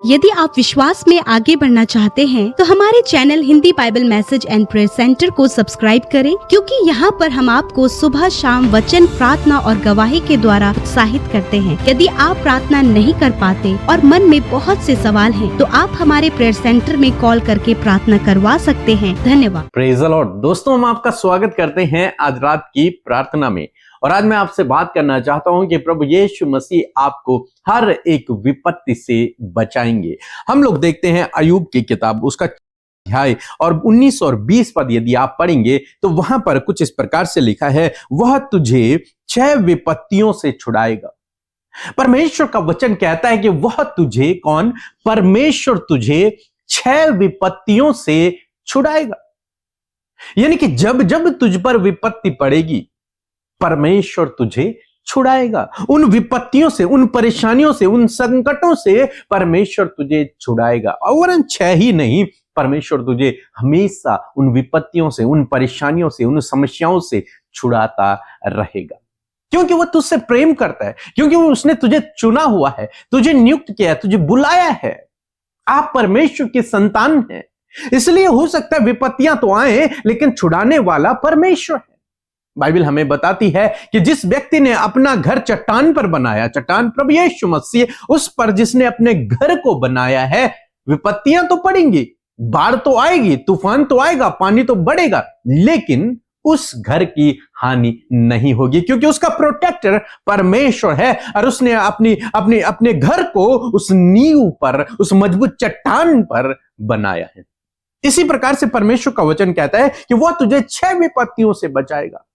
यदि आप विश्वास में आगे बढ़ना चाहते हैं तो हमारे channel Hindi Bible message and prayer centre को सब्सक्राइब करें, क्योंकि यहाँ पर हम आपको सुबह शाम वचन, प्रार्थना और गवाही के द्वारा उत्साहित करते हैं। यदि आप प्रार्थना नहीं कर पाते और मन में बहुत से सवाल हैं, तो आप हमारे प्रेयर सेंटर में कॉल करके प्रार्थना करवा सकते हैं। धन्यवाद। Praise the Lord. दोस्तों, हम आपका स्वागत करते हैं आज रात की प्रार्थना में। और आज मैं आपसे बात करना चाहता हूं कि प्रभु यीशु मसीह आपको हर एक विपत्ति से बचाएंगे। हम लोग देखते हैं अय्यूब की किताब, उसका अध्याय और 19 और 20 पद यदि आप पढ़ेंगे तो वहां पर कुछ इस प्रकार से लिखा है, वह तुझे 6 विपत्तियों से छुड़ाएगा। परमेश्वर का वचन कहता है कि वह तुझे, कौन? परमेश्वर तुझे 6 विपत्तियों से छुड़ाएगा। यानी कि जब जब तुझ पर विपत्ति पड़ेगी, परमेश्वर तुझे छुड़ाएगा। उन विपत्तियों से, उन परेशानियों से, उन संकटों से परमेश्वर तुझे छुड़ाएगा। और 6 ही नहीं, परमेश्वर तुझे हमेशा उन विपत्तियों से, उन परेशानियों से, उन समस्याओं से छुड़ाता रहेगा, क्योंकि वो तुझसे प्रेम करता है, क्योंकि वो उसने तुझे चुना हुआ है, तुझे नियुक्त किया है, तुझे बुलाया है। आप परमेश्वर के संतान हैं। इसलिए हो सकता है विपत्तियां तो आए, लेकिन छुड़ाने वाला परमेश्वर है। बाइबल हमें बताती है कि जिस व्यक्ति ने अपना घर चट्टान पर बनाया, चट्टान प्रभु यीशु मसीह, उस पर जिसने अपने घर को बनाया है, विपत्तियां तो पड़ेंगी, बाढ़ तो आएगी, तूफान तो आएगा, पानी तो बढ़ेगा, लेकिन उस घर की हानि नहीं होगी, क्योंकि उसका प्रोटेक्टर परमेश्वर है और उसने अपने घर को उस नींव पर, उस मजबूत चट्टान पर बनाया है। इसी प्रकार से परमेश्वर का वचन कहता है कि वह तुझे 6 विपत्तियों से बचाएगा।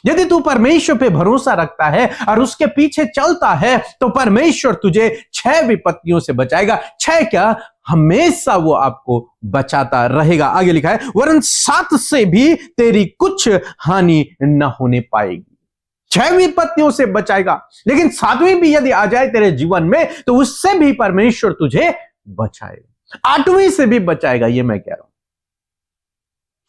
यदि तू परमेश्वर पे भरोसा रखता है और उसके पीछे चलता है, तो परमेश्वर तुझे 6 विपत्तियों से बचाएगा। 6 क्या, हमेशा वो आपको बचाता रहेगा। आगे लिखा है, वरन 7 से भी तेरी कुछ हानि न होने पाएगी। 6 विपत्तियों से बचाएगा, लेकिन 7वीं भी यदि आ जाए तेरे जीवन में, तो उससे भी परमेश्वर तुझे बचाएगा। 8वीं से भी बचाएगा। ये मैं कह रहा हूं,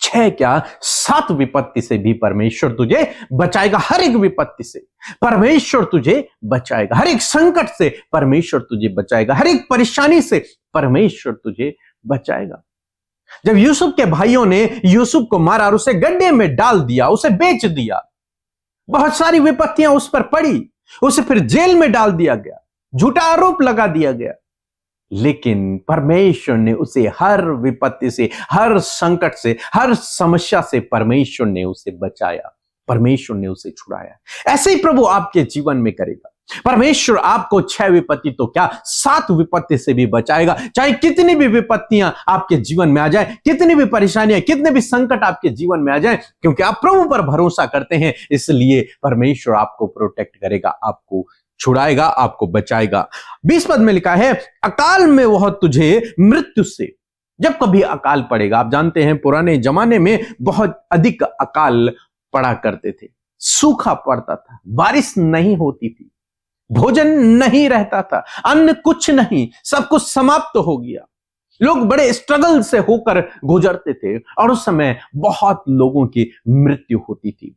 6 क्या, 7 विपत्ति से भी परमेश्वर तुझे बचाएगा। हर एक विपत्ति से परमेश्वर तुझे बचाएगा, हर एक संकट से परमेश्वर तुझे बचाएगा, हर एक परेशानी से परमेश्वर तुझे बचाएगा। जब यूसुफ के भाइयों ने यूसुफ को मारा और उसे गड्ढे में डाल दिया, उसे बेच दिया, बहुत सारी विपत्तियां उस पर पड़ी, उसे फिर जेल में डाल दिया गया, झूठा आरोप लगा दिया गया, लेकिन परमेश्वर ने उसे हर विपत्ति से, हर संकट से, हर समस्या से परमेश्वर ने उसे बचाया, परमेश्वर ने उसे छुड़ाया। ऐसे ही प्रभु आपके जीवन में करेगा। परमेश्वर आपको 6 विपत्ति तो क्या, 7 विपत्ति से भी बचाएगा। चाहे कितनी भी विपत्तियां आपके जीवन में आ जाए, कितनी भी परेशानियां, कितने भी संकट आपके जीवन में आ जाए, क्योंकि आप प्रभु पर भरोसा करते हैं, इसलिए परमेश्वर आपको प्रोटेक्ट करेगा, आपको छुड़ाएगा, आपको बचाएगा। 20 पद में लिखा है, अकाल में वह तुझे मृत्यु से। जब कभी अकाल पड़ेगा, आप जानते हैं पुराने जमाने में बहुत अधिक अकाल पड़ा करते थे, सूखा पड़ता था, बारिश नहीं होती थी, भोजन नहीं रहता था, अन्न कुछ नहीं, सब कुछ समाप्त हो गया। लोग बड़े स्ट्रगल से होकर गुजरते थे और उस समय बहुत लोगों की मृत्यु होती थी।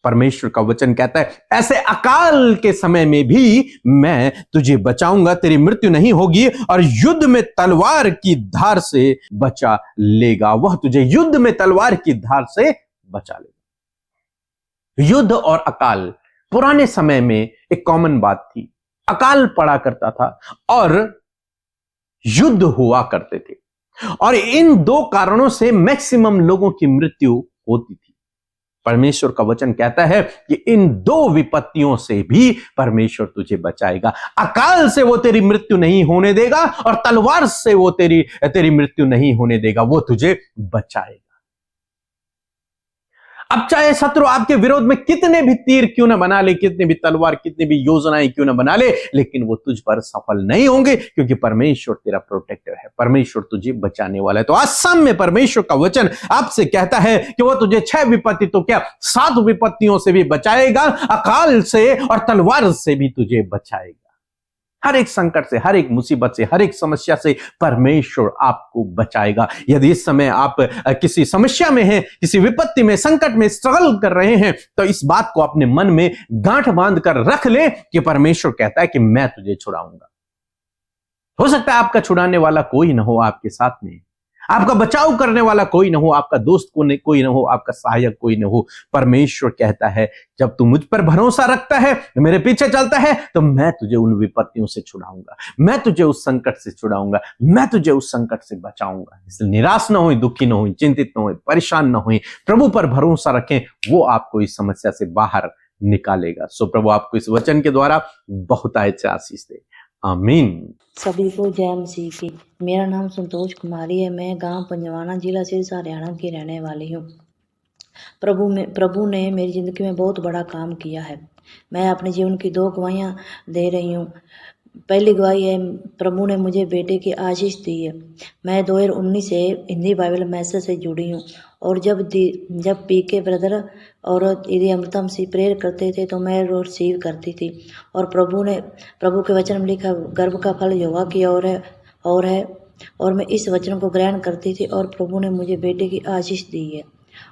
परमेश्वर का वचन कहता है, ऐसे अकाल के समय में भी मैं तुझे बचाऊंगा, तेरी मृत्यु नहीं होगी और युद्ध में तलवार की धार से बचा लेगा। वह तुझे युद्ध में तलवार की धार से बचा लेगा। युद्ध और अकाल पुराने समय में एक कॉमन बात थी। अकाल पड़ा करता था और युद्ध हुआ करते थे, और इन 2 कारणों से मैक्सिमम लोगों की मृत्यु होती थी। परमेश्वर का वचन कहता है कि इन 2 विपत्तियों से भी परमेश्वर तुझे बचाएगा। अकाल से वो तेरी मृत्यु नहीं होने देगा और तलवार से वो तेरी मृत्यु नहीं होने देगा, वो तुझे बचाएगा। अब चाहे शत्रु आपके विरोध में कितने भी तीर क्यों ना बना ले, कितने भी तलवार, कितनी भी योजनाएं क्यों ना बना ले, लेकिन वो तुझ पर सफल नहीं होंगे, क्योंकि परमेश्वर तेरा प्रोटेक्टर है, परमेश्वर तुझे बचाने वाला है। तो आज शाम में परमेश्वर का वचन आपसे कहता है कि वो तुझे 6 विपत्ति तो क्या, 7 विपत्तियों से भी बचाएगा, अकाल से और तलवार से भी तुझे बचाएगा। हर एक संकट से, हर एक मुसीबत से, हर एक समस्या से परमेश्वर आपको बचाएगा। यदि इस समय आप किसी समस्या में हैं, किसी विपत्ति में, संकट में स्ट्रगल कर रहे हैं, तो इस बात को अपने मन में गांठ बांध कर रख ले कि परमेश्वर कहता है कि मैं तुझे छुड़ाऊंगा। हो सकता है आपका छुड़ाने वाला कोई ना हो आपके साथ में, आपका बचाव करने वाला कोई ना हो, आपका दोस्त कोई ना हो, आपका सहायक कोई ना हो। परमेश्वर कहता है जब तू मुझ पर भरोसा रखता है, मेरे पीछे चलता है, तो मैं तुझे उन विपत्तियों से छुड़ाऊंगा, मैं तुझे उस संकट से छुड़ाऊंगा, मैं तुझे उस संकट से बचाऊंगा। इसलिए निराश ना हो, दुखी ना हो, चिंतित ना हो, परेशान ना हो, प्रभु पर भरोसा रखें, वो आपको इस समस्या से बाहर निकालेगा। सो प्रभु आपको इस वचन के द्वारा बहुत आशीष दे। आमीन। सभी को जय मसीह की। मेरा नाम संतोष कुमारी है। मैं गांव पंजवाना, जिला सिरसा, हरियाणा की रहने वाली हूँ। प्रभु ने मेरी ज़िंदगी में बहुत बड़ा काम किया है। मैं अपने जीवन की 2 गवाहियाँ दे रही हूँ। पहली गवाही है, प्रभु ने मुझे बेटे की आशीष दी है। मैं 2019 से हिंदी बाइबल मैसेज से जुड़ी हूँ और जब पीके ब्रदर और दीदी अमृतम से प्रेयर करते थे तो मैं रोज रिसीव करती थी। और प्रभु के वचन में लिखा, गर्भ का फल यहोवा की ओर है और मैं इस वचन को ग्रहण करती थी और प्रभु ने मुझे बेटे की आशीष दी है।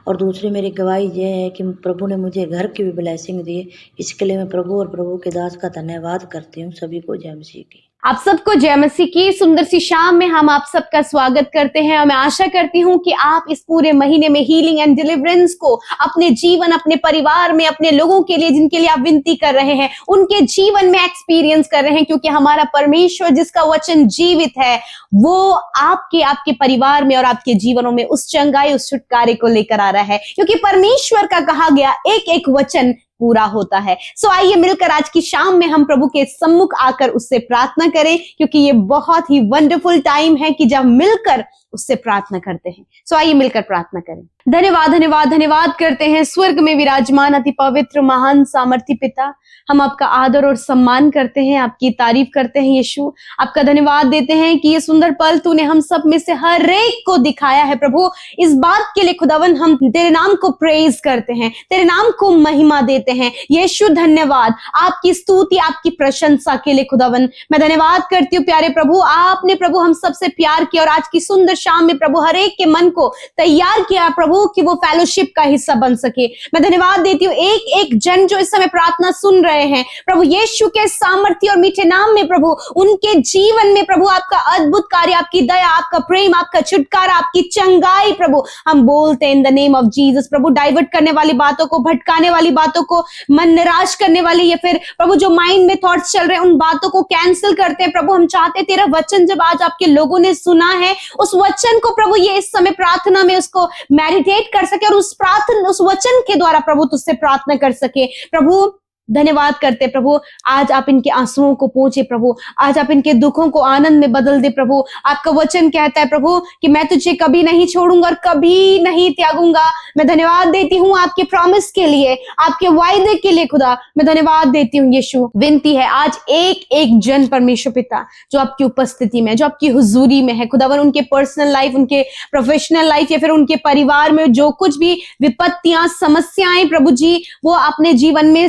और दूसरी मेरी गवाही यह है कि प्रभु ने मुझे घर की भी ब्लेसिंग दी है। इसके लिए मैं प्रभु और प्रभु के दास का धन्यवाद करती हूँ। सभी को जय मसीह की। आप सबको जय मसीह की। सुंदर सी शाम में हम आप सबका स्वागत करते हैं और मैं आशा करती हूं कि आप इस पूरे महीने में हीलिंग एंड डिलीवरेंस को अपने जीवन, अपने परिवार में, अपने लोगों के लिए जिनके लिए आप विनती कर रहे हैं, उनके जीवन में एक्सपीरियंस कर रहे हैं, क्योंकि हमारा परमेश्वर जिसका वचन जीवित है, वो आपके परिवार में और आपके जीवनों में उस चंगाई, उस छुटकारे को लेकर आ रहा है, क्योंकि परमेश्वर का कहा गया एक एक वचन पूरा होता है। सो आइए मिलकर आज की शाम में हम प्रभु के सम्मुख आकर उससे प्रार्थना करें, क्योंकि ये बहुत ही वंडरफुल टाइम है कि जब मिलकर उससे प्रार्थना करते हैं। सो आइए मिलकर प्रार्थना करें। धन्यवाद धन्यवाद धन्यवाद करते हैं स्वर्ग में विराजमान अति पवित्र महान सामर्थी पिता, हम आपका आदर और सम्मान करते हैं, आपकी तारीफ करते हैं यीशु। आपका धन्यवाद देते हैं कि ये सुंदर पल तूने हम सब में से हर एक को दिखाया है प्रभु। इस बात के लिए खुदावन हम तेरे नाम को प्रेज करते हैं, तेरे नाम को महिमा देते हैं यीशु। धन्यवाद, आपकी स्तुति, आपकी प्रशंसा के लिए खुदावन मैं धन्यवाद करती हूँ। प्यारे प्रभु, आपने प्रभु हम सबसे प्यार किया और आज की सुंदर शाम में प्रभु हर एक के मन को तैयार किया प्रभु कि वो फेलोशिप का हिस्सा बन सके। मैं धन्यवाद देती हूँ एक एक जन जो इस समय प्रार्थना सुन रहे हैं प्रभु, यीशु के सामर्थ्य और मीठे नाम में प्रभु उनके जीवन में प्रभु आपका अद्भुत कार्य, आपकी दया, आपका प्रेम, आपका छुटकारा, आपकी चंगाई प्रभु हम बोलते हैं इन the name of Jesus. Prabhu divert करने वाली बातों को, भटकाने वाली बातों को, मन निराश करने वाली या फिर प्रभु जो माइंड में थॉट्स चल रहे हैं उन बातों को कैंसिल करते हैं प्रभु। हम चाहते हैं तेरा वचन जब आज आपके लोगों ने सुना है, उस वचन को प्रभु ये इस समय प्रार्थना में उसको मेडिटेट कर सके और उस वचन के द्वारा प्रभु तुझसे प्रार्थना कर सके। प्रभु धन्यवाद करते प्रभु, आज आप इनके आंसुओं को पोंछे प्रभु, आज आप इनके दुखों को आनंद में बदल दे प्रभु। आपका वचन कहता है प्रभु कि मैं तुझे कभी नहीं छोड़ूंगा और कभी नहीं त्यागूंगा। मैं धन्यवाद देती हूँ आपके प्रॉमिस के लिए, आपके वायदे के लिए खुदा मैं धन्यवाद देती हूँ यीशु। विनती है आज एक एक जन परमेश्वर पिता जो आपकी उपस्थिति में, जो आपकी हुजूरी में है खुदावन, उनके पर्सनल लाइफ, उनके प्रोफेशनल लाइफ या फिर उनके परिवार में जो कुछ भी विपत्तियां, समस्याएं प्रभु जी वो अपने जीवन में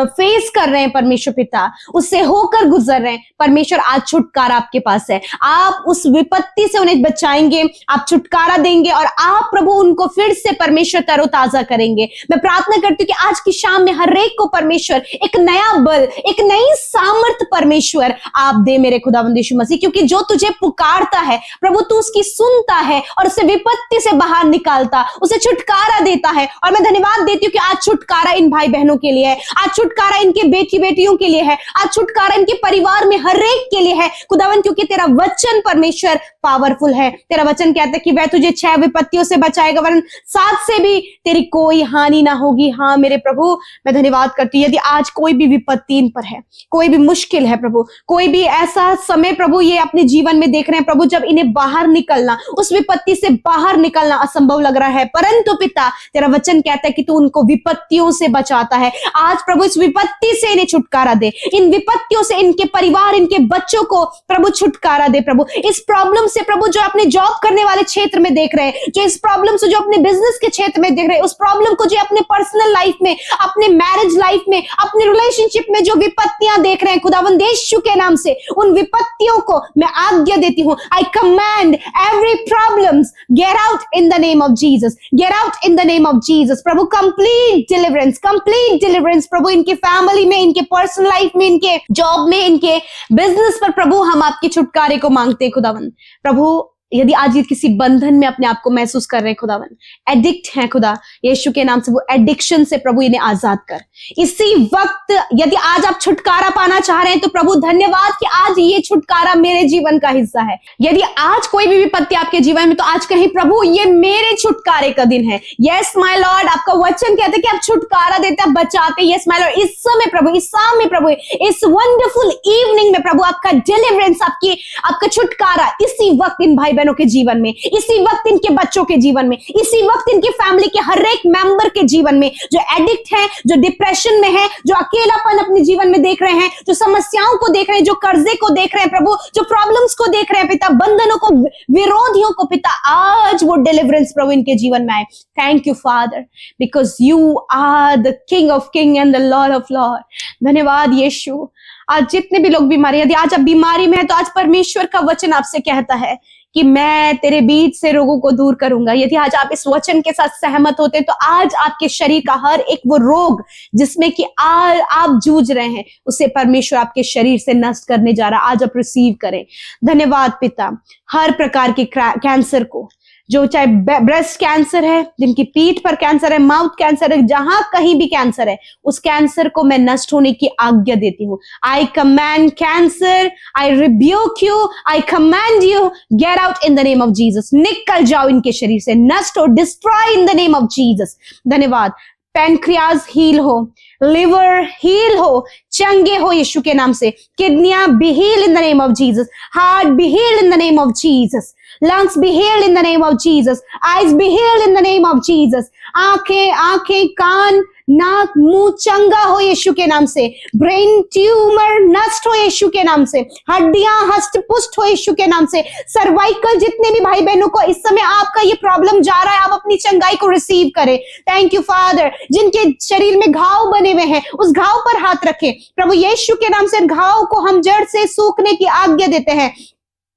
फेस कर रहे हैं परमेश्वर पिता, उससे होकर गुजर रहे हैं परमेश्वर, आज छुटकारा आपके पास है। आप उस विपत्ति से उन्हें बचाएंगे, आप छुटकारा देंगे और आप प्रभु उनको फिर से परमेश्वर तरोताजा करेंगे। मैं प्रार्थना करती हूँ कि आज की शाम में हर एक को परमेश्वर एक नया बल, एक नई सामर्थ परमेश्वर आप दे मेरे खुदावंद यीशु मसीह, क्योंकि जो तुझे पुकारता है प्रभु तू उसकी सुनता है और उसे विपत्ति से बाहर निकालता, उसे छुटकारा देता है। और मैं धन्यवाद देती हूँ कि आज छुटकारा इन भाई बहनों के लिए है, आज छुटकारा इनके बेटी बेटियों के लिए है, आज छुटकारा इनके परिवार में हर एक के लिए है खुदावन, क्योंकि तेरा वचन परमेश्वर पावरफुल है। तेरा वचन कहता है कि वह तुझे 6 विपत्तियों से बचाएगा वरन 7 से भी तेरी कोई हानि ना होगी। हाँ मेरे प्रभु मैं धन्यवाद करती हूँ, यदि आज कोई भी विपत्ति इन पर है, कोई भी मुश्किल है प्रभु, कोई भी ऐसा समय प्रभु ये अपने जीवन में देख रहे हैं प्रभु जब इन्हें बाहर निकलना, उस विपत्ति से बाहर निकलना असंभव लग रहा है, परंतु पिता तेरा वचन कहता है कि तू उनको विपत्तियों से बचाता है। आज प्रभु इस विपत्ति से इन्हें छुटकारा दे, इन विपत्तियों से इनके परिवार, इनके बच्चों को प्रभु छुटकारा दे प्रभु। इस प्रॉब्लम से प्रभु जो अपने जॉब करने वाले क्षेत्र में देख रहे हैं, जो इस प्रॉब्लम से जो अपने बिजनेस के क्षेत्र में देख रहे हैं, उस प्रॉब्लम को जो अपने पर्सनल लाइफ में, अपने मैरिज लाइफ में, अपने रिलेशनशिप में जो विपत्तियां देख रहे हैं खुदावंद यीशु के नाम से उन विपत्तियों को मैं आज्ञा देती हूँ। I command every problems get out in the name of Jesus, get out in the name of Jesus. प्रभु कंप्लीट डिलीवरेंस प्रभु इनके फैमिली में, इनके पर्सनल लाइफ में, इनके जॉब में, इनके बिजनेस पर प्रभु हम आपके छुटकारे को मांगते हैं खुदावन। प्रभु यदि आज ये किसी बंधन में अपने आप को महसूस कर रहे हैं खुदावन, एडिक्ट हैं खुदा, यीशु के नाम से वो एडिक्शन से प्रभु इन्हें आजाद कर। इसी वक्त यदि आज आप छुटकारा पाना चाह रहे हैं तो प्रभु धन्यवाद कि आज ये छुटकारा मेरे जीवन का हिस्सा है। यदि आज कोई भी विपत्ति आपके जीवन में, तो आज कहीं प्रभु ये मेरे छुटकारे का दिन है। यस माय लॉर्ड, आपका वचन कहते हैं कि आप छुटकारा देते, आप बचाते। यस माय लॉर्ड, इस समय प्रभु, इस शाम में प्रभु, इस वंडरफुल इवनिंग में प्रभु आपका डिलीवरेंस, आपका छुटकारा इसी वक्त इन भाई बहनों के जीवन में, इसी वक्त इनके बच्चों के जीवन में, इसी वक्त इनकी फैमिली के हर एक मेंबर के जीवन में, जो एडिक्ट है, जो डिप्रेशन में है, जो अकेलापन अपने जीवन में देख रहे हैं, जो समस्याओं को देख रहे हैं, जो कर्जे को देख रहे हैं प्रभु, जो प्रॉब्लम्स को देख रहे हैं पिता, बंधनों को, विरोधियों को पिता, आज वो डिलीवरेंस प्रभु इनके जीवन में आए। Thank you father, because you are the king of king and the lord of lord. धन्यवाद यीशु। आज जितने भी लोग बीमारी, यदि आज आप बीमारी में है तो आज परमेश्वर का वचन आपसे कहता है कि मैं तेरे बीच से रोगों को दूर करूंगा। यदि आज आप इस वचन के साथ सहमत होते तो आज आपके शरीर का हर एक वो रोग जिसमें कि आप जूझ रहे हैं, उसे परमेश्वर आपके शरीर से नष्ट करने जा रहा है। आज आप रिसीव करें। धन्यवाद पिता। हर प्रकार के कैंसर को, जो चाहे ब्रेस्ट कैंसर है, जिनकी पीठ पर कैंसर है, माउथ कैंसर है, जहां कहीं भी कैंसर है, उस कैंसर को मैं नष्ट होने की आज्ञा देती हूँ। I command cancer, I rebuke you, I command you, get out in the name of Jesus. निकल जाओ इनके शरीर से, नष्ट हो, destroy in the name of Jesus. धन्यवाद। पैनक्रियाज हील हो, लिवर हील हो, चंगे हो यीशु के नाम से। किडनियां be heal in the name of Jesus. Heart be heal in the name of Jesus. Lungs be healed in the name of Jesus. Eyes be healed in the name of Jesus. आंखें, कान, नाक, मुंह चंगा हो यीशु के नाम से। Brain tumour नष्ट हो यीशु के नाम से। हड्डियां हष्ट पुष्ट हो यीशु के नाम से। सर्वाइकल, जितने भी भाई बहनों को इस समय आपका ये प्रॉब्लम जा रहा है, आप अपनी चंगाई को रिसीव करें। Thank you father. जिनके शरीर में घाव बने हुए हैं, उस घाव पर हाथ रखें प्रभु यीशु के नाम से। घाव को हम जड़ से सूखने की आज्ञा देते हैं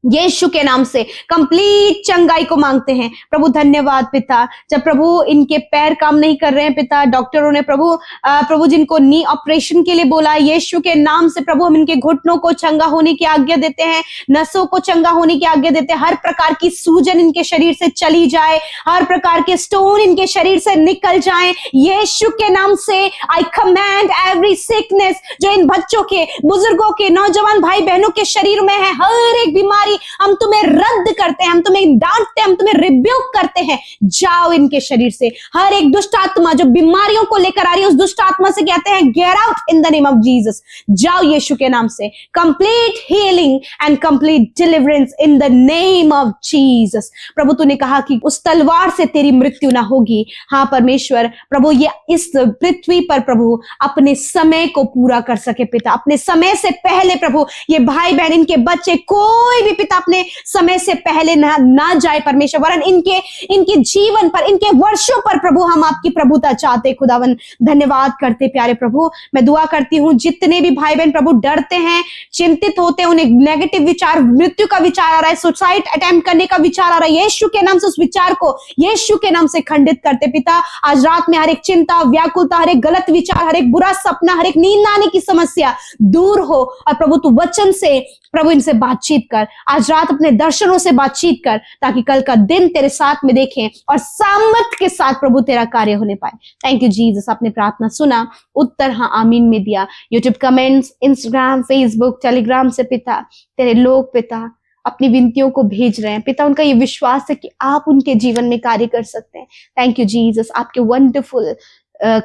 यीशु के नाम से। कंप्लीट चंगाई को मांगते हैं प्रभु। धन्यवाद पिता। जब प्रभु इनके पैर काम नहीं कर रहे हैं पिता, डॉक्टरों ने प्रभु जिनको नी ऑपरेशन के लिए बोला, यीशु के नाम से प्रभु हम इनके घुटनों को चंगा होने की आज्ञा देते हैं, नसों को चंगा होने की आज्ञा देते हैं। हर प्रकार की सूजन इनके शरीर से चली जाए, हर प्रकार के स्टोन इनके शरीर से निकल जाए यीशु के नाम से। आई कमांड एवरी सिकनेस जो इन बच्चों के, बुजुर्गों के, नौजवान भाई बहनों के शरीर में है, हर एक बीमारी हम तुम्हें रद्द करते हैं, हम तुम्हें डांटते हैं, हम तुम्हें रिब्यूक करते हैं। जाओ इनके शरीर से। हर एक दुष्ट आत्मा जो बीमारियों को लेकर आ रही है, उस दुष्ट आत्मा से कहते हैं get out in the name of Jesus. जाओ यीशु के नाम से। Complete healing and complete deliverance in the name of Jesus. प्रभु तूने कहा कि उस तलवार से तेरी मृत्यु ना होगी। हाँ परमेश्वर, प्रभु ये इस पृथ्वी पर प्रभु अपने समय को पूरा कर सके पिता। अपने समय से पहले प्रभु ये भाई बहन, इनके बच्चे, कोई भी पिता अपने समय से पहले ना जाए परमेश्वर, वरन इनके जीवन पर, इनके वर्षों पर प्रभु हम आपकी प्रभुता चाहते खुदावन। धन्यवाद करते प्यारे प्रभु। मैं दुआ करती हूँ जितने भी भाई बहन प्रभु डरते हैं, चिंतित होते हैं, उन्हें नेगेटिव विचार, मृत्यु का विचार आ रहा है, सुसाइड अटेम्प्ट करने का विचार आ रहा है, यीशु के नाम से उस विचार को यीशु के नाम से खंडित करते पिता। आज रात में हर एक चिंता, व्याकुलता, हर एक गलत विचार, हर एक बुरा सपना, हर एक नींद आने की समस्या दूर हो। और प्रभु तू वचन से प्रभु इनसे बातचीत कर। आज रात अपने दर्शनों से बातचीत कर, ताकि कल का दिन तेरे साथ में देखें और सामर्थ के साथ प्रभु तेरा कार्य होने पाए। Thank you Jesus. आपने प्रार्थना सुना, उत्तर हाँ आमीन में दिया। YouTube comments, Instagram, Facebook, Telegram से पिता तेरे लोग पिता अपनी विनतियों को भेज रहे हैं पिता। उनका ये विश्वास है कि आप उनके जीवन में कार्य कर सकते हैं। थैंक यू जीसस, आपके वंडरफुल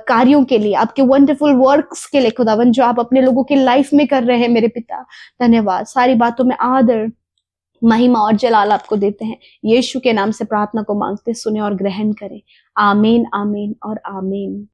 कार्यों के लिए, आपके वंडरफुल वर्क्स के लिए खुदावन, जो आप अपने लोगों की लाइफ में कर रहे हैं मेरे पिता। धन्यवाद। सारी बातों में आदर, महिमा और जलाल आपको देते हैं। यीशु के नाम से प्रार्थना को मांगते, सुने और ग्रहण करें। आमीन, आमीन और आमीन।